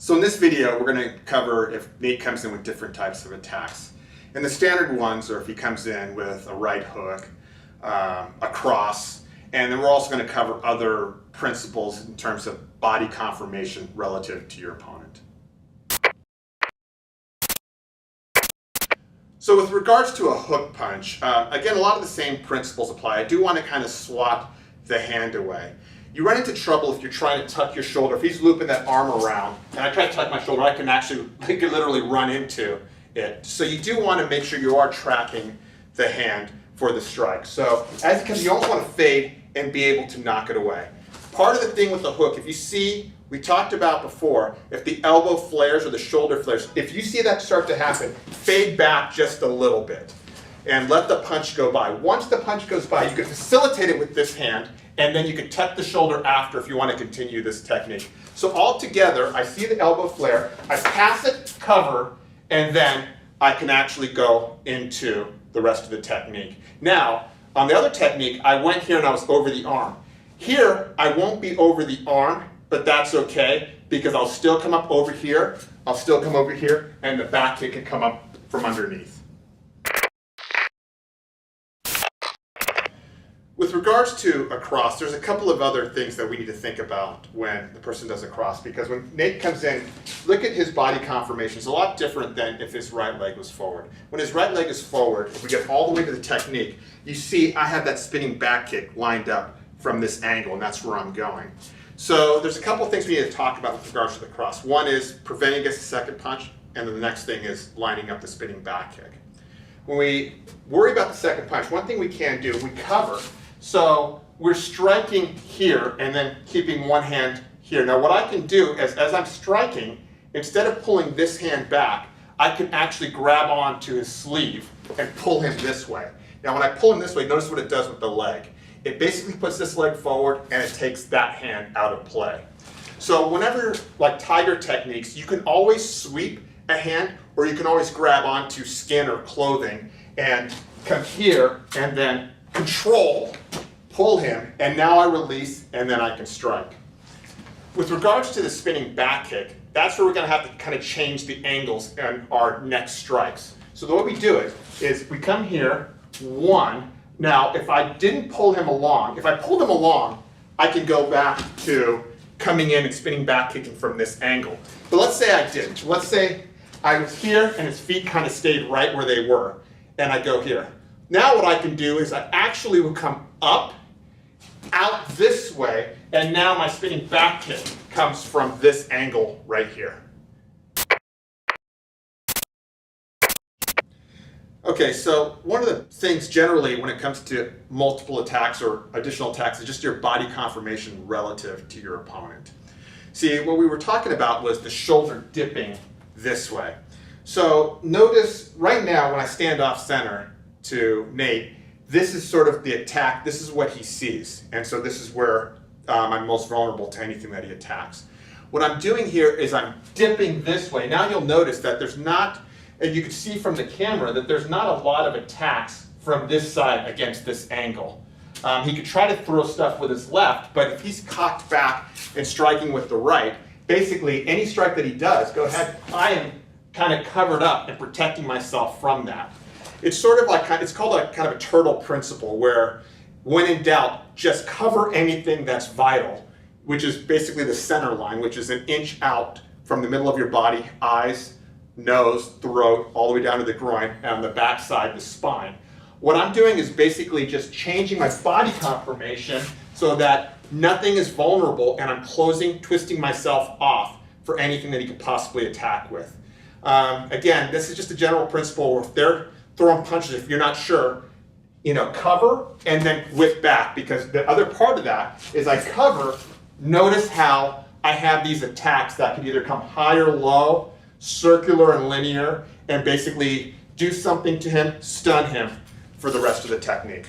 So in this video, we're going to cover if Nate comes in with different types of attacks. And the standard ones are if he comes in with a right hook, a cross, and then we're also going to cover other principles in terms of body conformation relative to your opponent. So with regards to a hook punch, again, a lot of the same principles apply. I do want to kind of swat the hand away. You run into trouble if you're trying to tuck your shoulder. If he's looping that arm around, and I try to tuck my shoulder, I can literally run into it. So you do want to make sure you are tracking the hand for the strike. So as it comes, you almost want to fade and be able to knock it away. Part of the thing with the hook, if you see, we talked about before, if the elbow flares or the shoulder flares, if you see that start to happen, fade back just a little bit and let the punch go by. Once the punch goes by, you can facilitate it with this hand, and then you can tuck the shoulder after if you want to continue this technique. So all together, I see the elbow flare, I pass it, cover, and then I can actually go into the rest of the technique. Now, on the other technique, I went here and I was over the arm. Here, I won't be over the arm, but that's okay, because I'll still come up over here, I'll still come over here, and the back kick can come up from underneath. With regards to a cross, there's a couple of other things that we need to think about when the person does a cross, because when Nate comes in, look at his body conformation. It's a lot different than if his right leg was forward. When his right leg is forward, if we get all the way to the technique, you see I have that spinning back kick lined up from this angle, and that's where I'm going. So there's a couple of things we need to talk about with regards to the cross. One is preventing against the second punch, and then the next thing is lining up the spinning back kick. When we worry about the second punch, one thing we can do, we cover. So we're striking here and then keeping one hand here. Now what I can do is, as I'm striking, instead of pulling this hand back, I can actually grab onto his sleeve and pull him this way. Now when I pull him this way, notice what it does with the leg. It basically puts this leg forward and it takes that hand out of play. So whenever, like Tiger techniques, you can always sweep a hand, or you can always grab onto skin or clothing and come here and then control, pull him, and now I release, and then I can strike. With regards to the spinning back kick, that's where we're going to have to kind of change the angles in our next strikes. So the way we do it is we come here, one. Now, if I didn't pull him along, if I pulled him along, I can go back to coming in and spinning back kicking from this angle. But let's say I didn't. Let's say I was here and his feet kind of stayed right where they were, and I go here. Now what I can do is I actually will come up, out this way, and now my spinning back kick comes from this angle right here. Okay, so one of the things generally when it comes to multiple attacks or additional attacks is just your body conformation relative to your opponent. See, what we were talking about was the shoulder dipping this way. So notice right now when I stand off center to Nate, this is sort of the attack, this is what he sees. And so this is where I'm most vulnerable to anything that he attacks. What I'm doing here is I'm dipping this way. Now you'll notice that there's not, and you can see from the camera that there's not a lot of attacks from this side against this angle. He could try to throw stuff with his left, but if he's cocked back and striking with the right, basically any strike that he does, go ahead, I am kind of covered up and protecting myself from that. It's sort of like, it's called a kind of a turtle principle, where when in doubt, just cover anything that's vital, which is basically the center line, which is an inch out from the middle of your body, eyes, nose, throat, all the way down to the groin, and on the back side, the spine. What I'm doing is basically just changing my body conformation so that nothing is vulnerable, and I'm closing, twisting myself off for anything that he could possibly attack with. Again, this is just a general principle where if they're throwing punches, if you're not sure, cover and then whip back, because the other part of that is I cover. Notice how I have these attacks that can either come high or low, circular and linear, and basically do something to him, stun him for the rest of the technique.